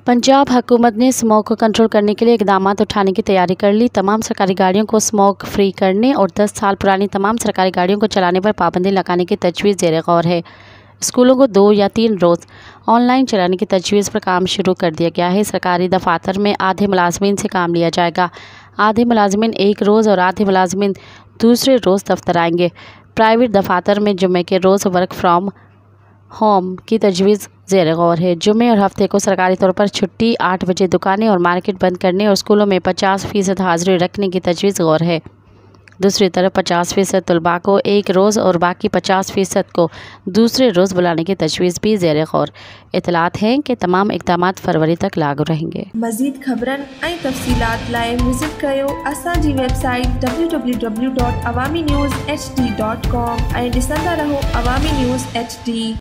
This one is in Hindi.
पंजाब हुकूमत ने स्मॉग को कंट्रोल करने के लिए इकदाम उठाने की तैयारी कर ली। तमाम सरकारी गाड़ियों को स्मॉग फ्री करने और 10 साल पुरानी तमाम सरकारी गाड़ियों को चलाने पर पाबंदी लगाने की तजवीज़ ज़ेर गौर है। स्कूलों को 2 या 3 रोज़ ऑनलाइन चलाने की तजवीज़ पर काम शुरू कर दिया गया है। सरकारी दफातर में आधे मुलाजमीन से काम लिया जाएगा। आधे मुलाजमीन एक रोज़ और आधे मुलाजमीन दूसरे रोज़ दफ्तर आएंगे। प्राइवेट दफातर में जुम्मे के रोज़ वर्क फ्राम होम की तजवीज़ ज़ेर गौर है। जुम्मे और हफ्ते को सरकारी तौर पर छुट्टी, 8 बजे दुकानें और मार्केट बंद करने और स्कूलों में 50% हाज़िरी रखने की तजवीज़ गौर है। दूसरी तरफ 50% तलबा को एक रोज़ और बाकी 50% को दूसरे रोज़ बुलाने की तजवीज़ भी ज़ेर गौर। इतलात हैं कि तमाम इक़दाम फरवरी तक लागू रहेंगे। मज़ीद ख़बरन ऐं तफ़सीलात लाइ विज़िट कयो असांजी वेबसाइट www.awamiNewsHD.com ऐं ॾिसंदा रहो अवामी न्यूज़ HD।